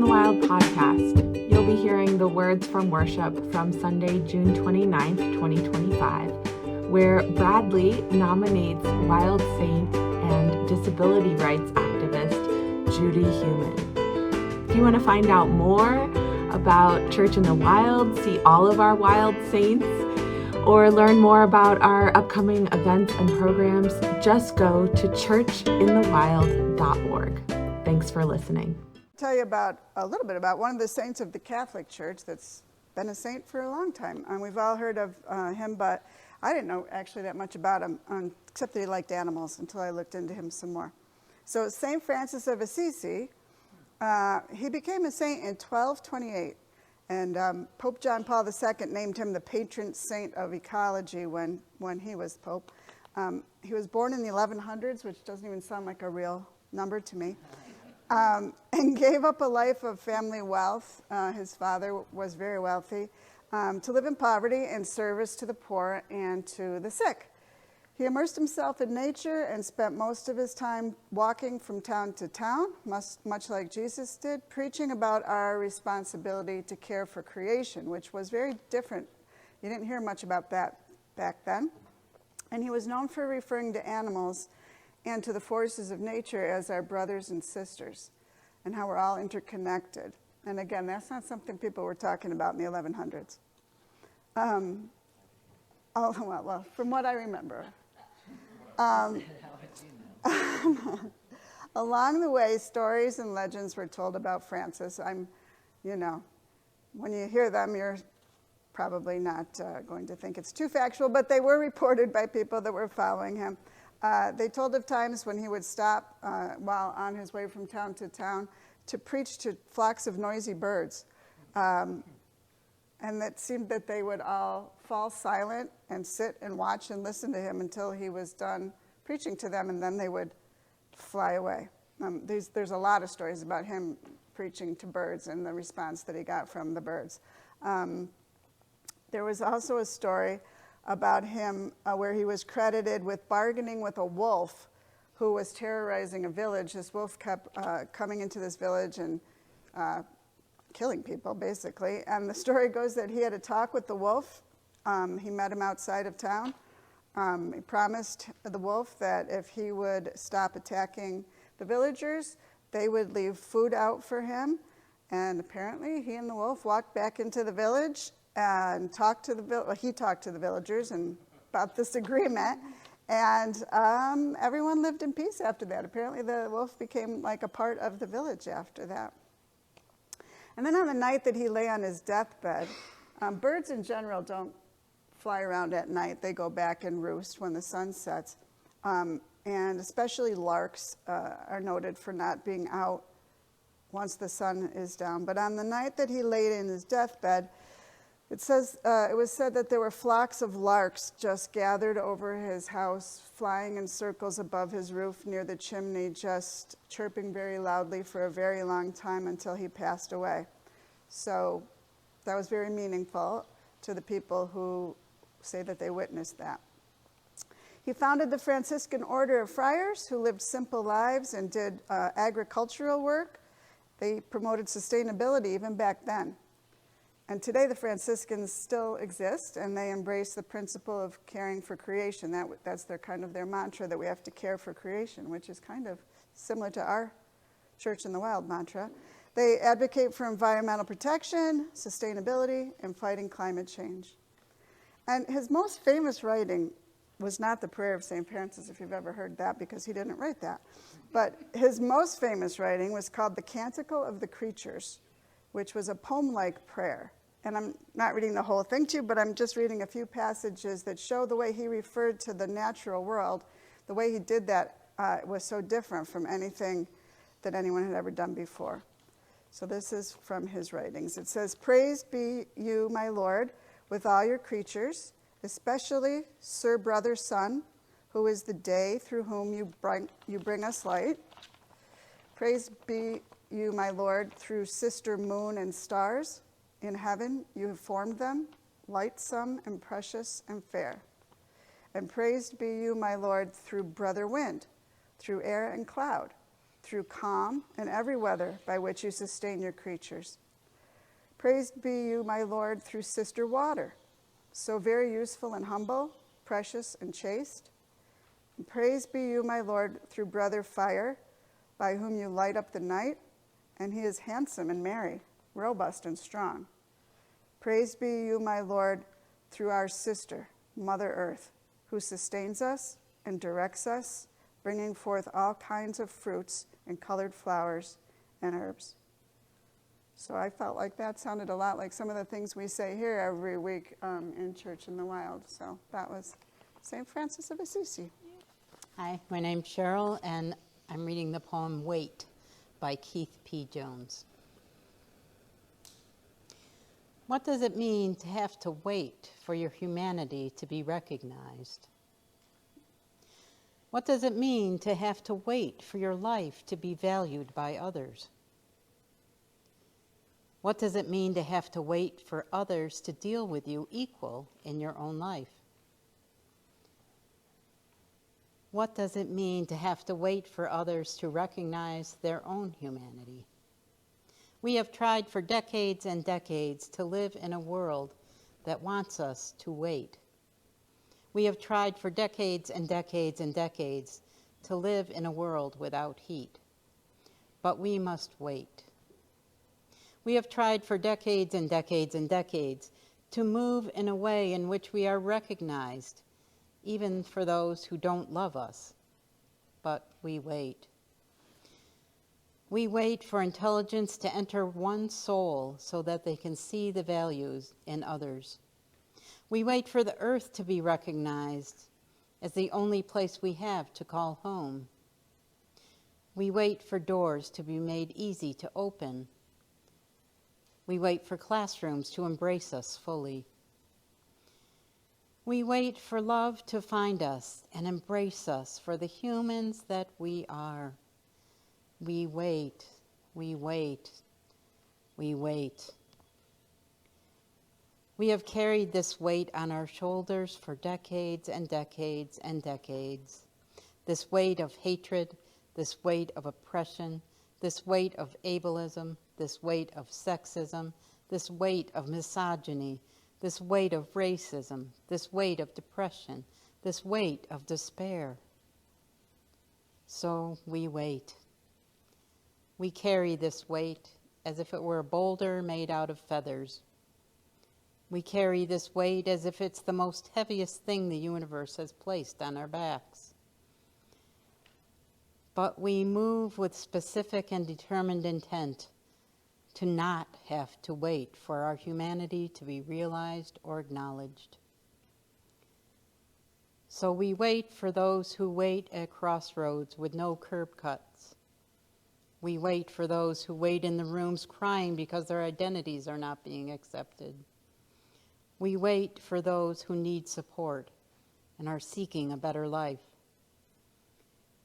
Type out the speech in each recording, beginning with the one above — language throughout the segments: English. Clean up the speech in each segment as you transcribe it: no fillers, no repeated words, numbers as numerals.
in the Wild podcast. You'll be hearing the words from worship from Sunday, June 29th, 2025, where Bradley nominates wild saint and disability rights activist Judy Heumann. If you want to find out more about Church in the Wild, see all of our wild saints, or learn more about our upcoming events and programs, just go to churchinthewild.org. Thanks for listening. Tell you a little bit about one of the saints of the Catholic Church that's been a saint for a long time. And we've all heard of him, but I didn't know actually that much about him, except that he liked animals until I looked into him some more. So St. Francis of Assisi, he became a saint in 1228. And Pope John Paul II named him the patron saint of ecology when he was Pope. He was born in the 1100s, which doesn't even sound like a real number to me, and gave up a life of family wealth. His father was very wealthy, to live in poverty and service to the poor and to the sick. He immersed himself in nature and spent most of his time walking from town to town, much like Jesus did, preaching about our responsibility to care for creation, which was very different. You didn't hear much about that back then. And he was known for referring to animals and to the forces of nature as our brothers and sisters, and how we're all interconnected. And again, that's not something people were talking about in the 1100s. Well, from what I remember. Along the way, stories and legends were told about Francis. When you hear them, you're probably not going to think it's too factual, but they were reported by people that were following him. They told of times when he would stop while on his way from town to town to preach to flocks of noisy birds. And it seemed that they would all fall silent and sit and watch and listen to him until he was done preaching to them, and then they would fly away. There's a lot of stories about him preaching to birds and the response that he got from the birds. There was also a story about him where he was credited with bargaining with a wolf who was terrorizing a village. This wolf kept coming into this village and killing people, basically. And the story goes that he had a talk with the wolf. He met him outside of town. He promised the wolf that if he would stop attacking the villagers, they would leave food out for him. And apparently he and the wolf walked back into the village and he talked to the villagers and about this agreement. And everyone lived in peace after that. Apparently the wolf became like a part of the village after that. And then on the night that he lay on his deathbed, birds in general don't fly around at night. They go back and roost when the sun sets. And especially larks are noted for not being out once the sun is down. But on the night that he laid in his deathbed, it was said that there were flocks of larks just gathered over his house, flying in circles above his roof near the chimney, just chirping very loudly for a very long time until he passed away. So that was very meaningful to the people who say that they witnessed that. He founded the Franciscan Order of Friars, who lived simple lives and did agricultural work. They promoted sustainability even back then. And today the Franciscans still exist, and they embrace the principle of caring for creation. That's their mantra, that we have to care for creation, which is kind of similar to our Church in the Wild mantra. They advocate for environmental protection, sustainability, and fighting climate change. And his most famous writing was not the Prayer of St. Francis, if you've ever heard that, because he didn't write that. But his most famous writing was called The Canticle of the Creatures, which was a poem-like prayer. And I'm not reading the whole thing to you, but I'm just reading a few passages that show the way he referred to the natural world. The way he did that was so different from anything that anyone had ever done before. So this is from his writings. It says, "Praised be you, my Lord, with all your creatures, especially Sir Brother Sun, who is the day through whom you bring us light. Praised be you, my Lord, through Sister Moon and stars. In heaven you have formed them, lightsome and precious and fair. And praised be you, my Lord, through Brother Wind, through air and cloud, through calm and every weather by which you sustain your creatures. Praised be you, my Lord, through Sister Water, so very useful and humble, precious and chaste. And praised be you, my Lord, through Brother Fire, by whom you light up the night, and he is handsome and merry, robust and strong. Praised be you, my Lord, through our sister, Mother Earth, who sustains us and directs us, bringing forth all kinds of fruits and colored flowers and herbs. So I felt like that sounded a lot like some of the things we say here every week in Church in the Wild. So that was St. Francis of Assisi. Hi, my name's Cheryl, and I'm reading the poem Wait by Keith P. Jones. What does it mean to have to wait for your humanity to be recognized? What does it mean to have to wait for your life to be valued by others? What does it mean to have to wait for others to deal with you equal in your own life? What does it mean to have to wait for others to recognize their own humanity? We have tried for decades and decades to live in a world that wants us to wait. We have tried for decades and decades and decades to live in a world without heat. But we must wait. We have tried for decades and decades and decades to move in a way in which we are recognized, even for those who don't love us. But we wait. We wait for intelligence to enter one soul so that they can see the values in others. We wait for the earth to be recognized as the only place we have to call home. We wait for doors to be made easy to open. We wait for classrooms to embrace us fully. We wait for love to find us and embrace us for the humans that we are. We wait, we wait, we wait. We have carried this weight on our shoulders for decades and decades and decades. This weight of hatred, this weight of oppression, this weight of ableism, this weight of sexism, this weight of misogyny, this weight of racism, this weight of depression, this weight of despair. So we wait. We carry this weight as if it were a boulder made out of feathers. We carry this weight as if it's the most heaviest thing the universe has placed on our backs. But we move with specific and determined intent to not have to wait for our humanity to be realized or acknowledged. So we wait for those who wait at crossroads with no curb cuts. We wait for those who wait in the rooms crying because their identities are not being accepted. We wait for those who need support and are seeking a better life.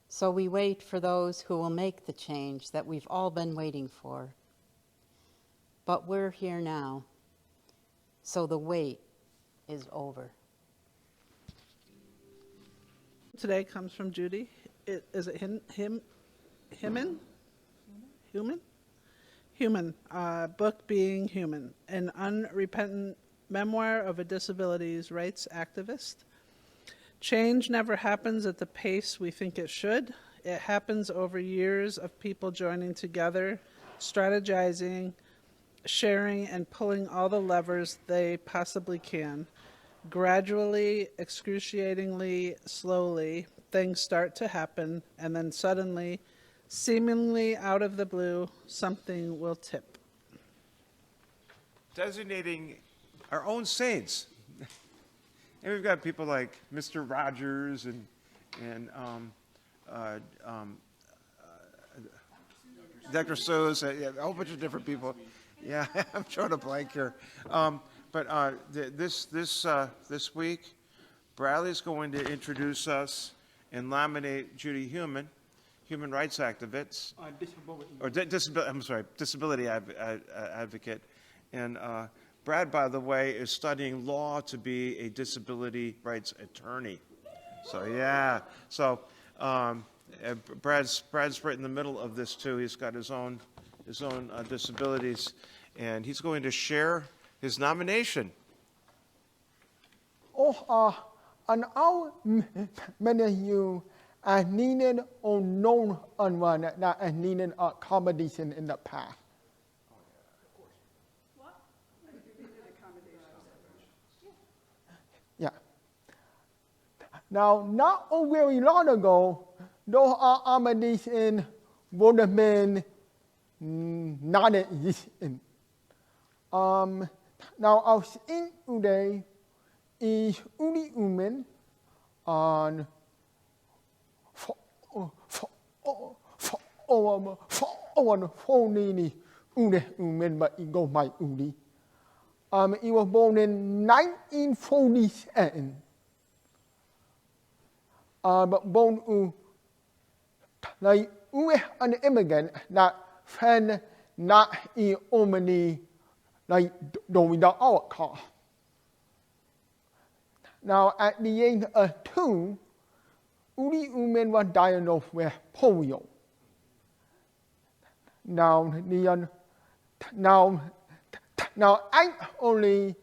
So we wait for those who will make the change that we've all been waiting for. But we're here now, so the wait is over. Today comes from Judy. Is it Heumann? Human. Book Being Human, an unrepentant memoir of a disabilities rights activist. Change never happens at the pace we think it should. It happens over years of people joining together, strategizing, sharing, and pulling all the levers they possibly can. Gradually, excruciatingly, slowly, things start to happen, and then suddenly, seemingly out of the blue, something will tip. Designating our own saints. And we've got people like Mr. Rogers and Dr. Souza, yeah, a whole bunch of different people. Yeah, I'm trying to blank here. But this week, Bradley's going to introduce us and nominate Judy Heumann, human rights activist, disability advocate. And Brad, by the way, is studying law to be a disability rights attorney. So yeah, so Brad's right in the middle of this too. He's got his own disabilities, and he's going to share his nomination. And how many of you are needed or known on one that are needed accommodation in the past? Yeah. Now, not very long ago, those accommodations would have been not existing. Now, our Saint today is Judy Heumann on for Judy Heumann, but he goes by Judy. He was born in 1947. But born to like an immigrant that friend not in Germany like doing the outcast. Now at the age of 2, Judy Heumann was diagnosed with polio. Now I only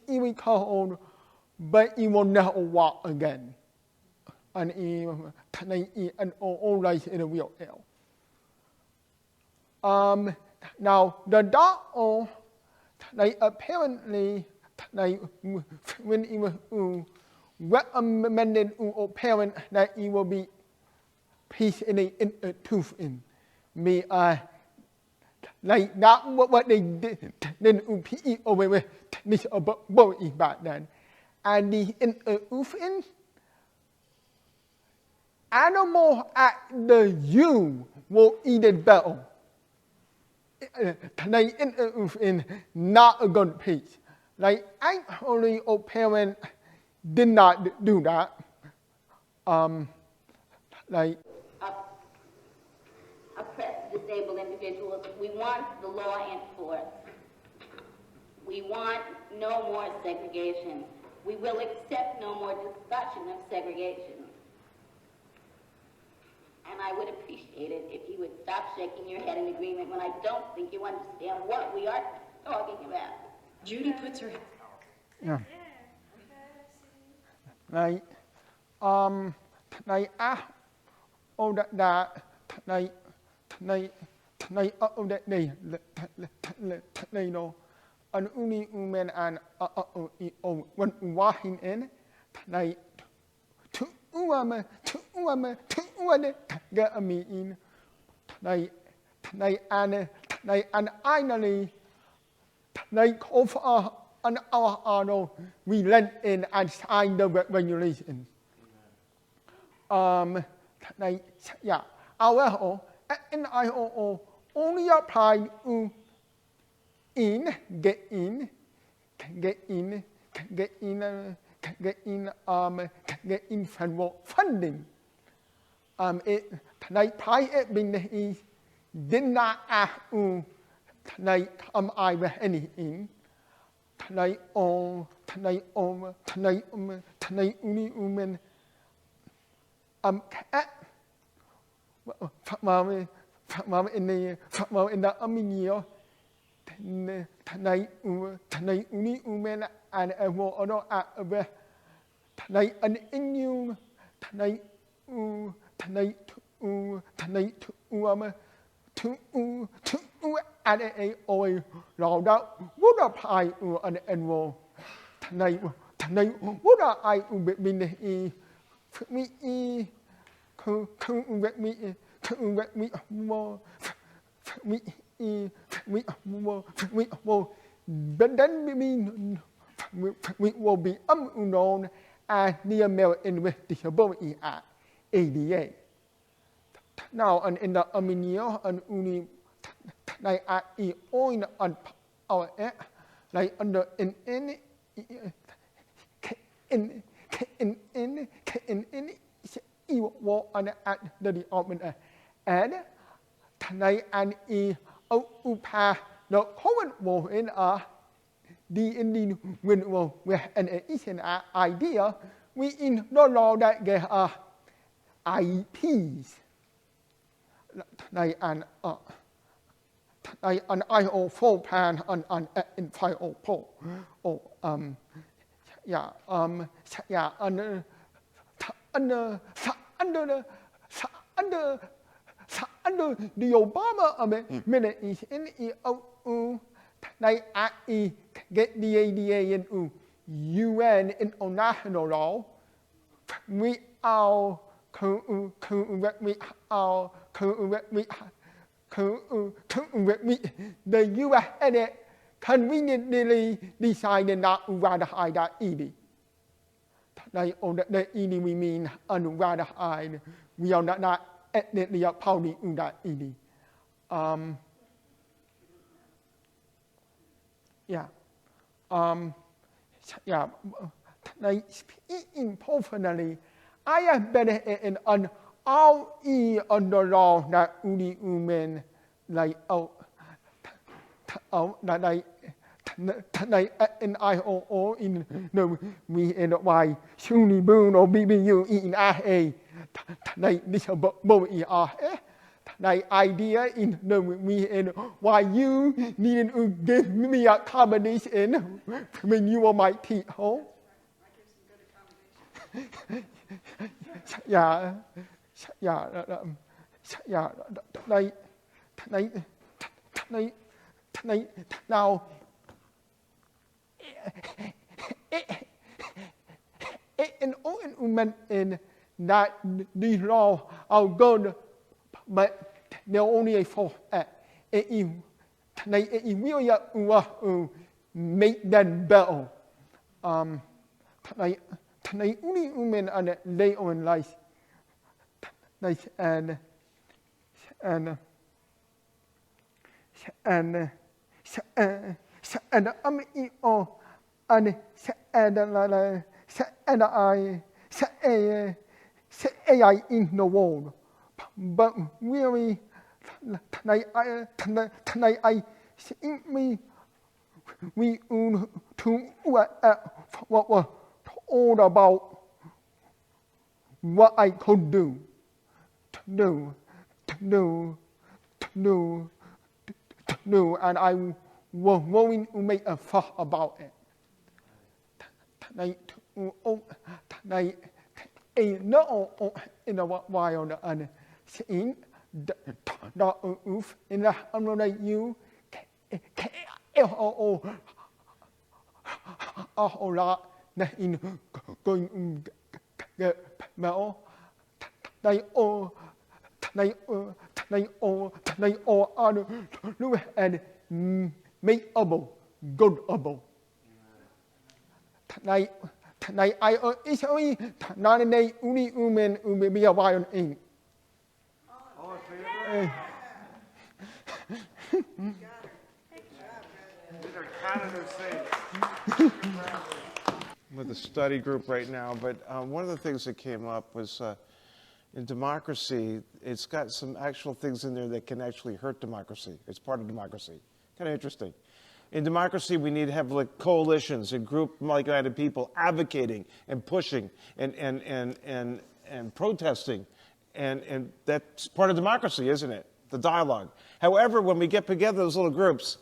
he recovered, but he will never walk again. And he always in a wheelchair. Now the doctor, apparently, when he was recommended to a parent that he will be placed in a tooth in me. Not what they did then over with this body back then. And the in animal at the zoo will eat it better. In not a good piece. I only a parent did not do that. Oppressed disabled individuals, we want the law enforced. We want no more segregation. We will accept no more discussion of segregation. And I would appreciate it if you would stop shaking your head in agreement when I don't think you understand what we are talking about. Judy puts her... Yeah. An Judy Heumann and when walking in, get a meeting, and finally, over an hour, we went in and signed the regulation. Yeah. However, and I only applied to get in federal funding. Private business did not ask to come I with anything. Judy Heumann in the year, Judy Heumann and everyone other an immune and a oil round up would apply an enroll. Would I be but then we will be unknown as the American with Disability Act, ADA. Now, and in the year, and only on our under in at the department and tonight and pass the current war in the Indian when with an idea we in no law that get IEPs ในอันIO 4 plan อันไฟโอโพโออย่าอย่าอันthe Obama administration inใน get the ADA in UN international law we are the UN conveniently decided not to ratify that ED. The ED we mean unratified. We are not ethnically a party to that ED. Speaking personally, I have been in an all on the law that only women like in IOO in the we in why Sunni Boon or BBU in RA like this the idea in the we in why you need to give me a combination when you are my people. Yeah, now in all women in that these law are good, but they're only for if we make them better. Tonight only women are lay on life. And AI in the world, but really tonight I think we to what was all about what I could do. And I was willing to make a fuss about it. Tonight, no in a while and seeing the oof in the unrelated you a whole lot in going get metal. They all are look and makeable, goodable. Tonight I easily nominate only women who may be a wild in. These are Canada's things. With a study group right now, but one of the things that came up was in democracy, it's got some actual things in there that can actually hurt democracy. It's part of democracy. Kind of interesting. In democracy, we need to have like coalitions and group-like-minded people advocating and pushing and protesting, and that's part of democracy, isn't it? The dialogue. However, when we get together, those little groups,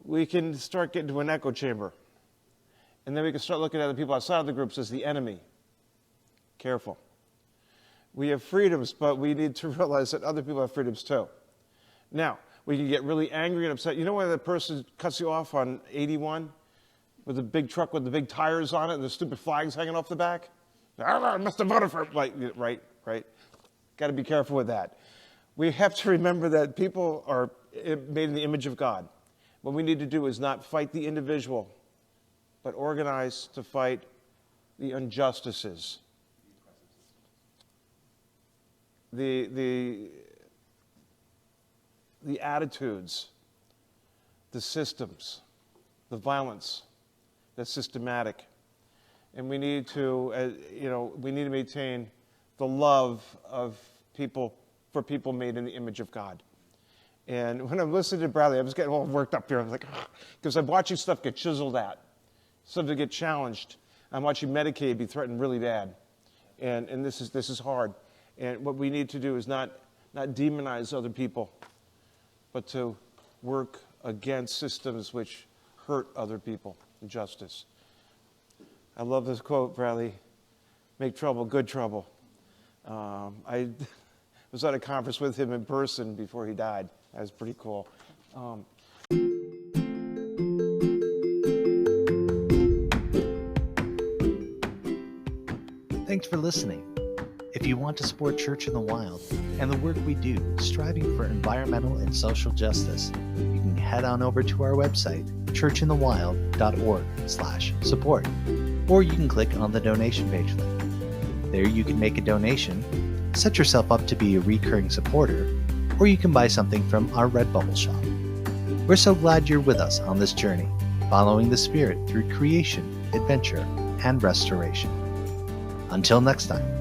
we can start getting to an echo chamber. And then we can start looking at the people outside of the groups as the enemy. Careful. We have freedoms, but we need to realize that other people have freedoms too. Now, we can get really angry and upset. You know when the person cuts you off on 81 with the big truck with the big tires on it and the stupid flags hanging off the back? I must have voted for it. Like, right. Got to be careful with that. We have to remember that people are made in the image of God. What we need to do is not fight the individual, but organize to fight the injustices. The attitudes, the systems, the violence that's systematic. And we need to, we need to maintain the love of people for people made in the image of God. And when I'm listening to Bradley, I was getting all worked up here. I was like, because I'm watching stuff get chiseled at, stuff to get challenged. I'm watching Medicaid be threatened really bad. And this is hard. And what we need to do is not demonize other people, but to work against systems which hurt other people. Justice. I love this quote, Bradley. Make trouble, good trouble. I was at a conference with him in person before he died. That was pretty cool. Thanks for listening. If you want to support Church in the Wild and the work we do striving for environmental and social justice, you can head on over to our website, churchinthewild.org/support, or you can click on the donation page link. There you can make a donation, set yourself up to be a recurring supporter, or you can buy something from our Redbubble shop. We're so glad you're with us on this journey, following the Spirit through creation, adventure, and restoration. Until next time.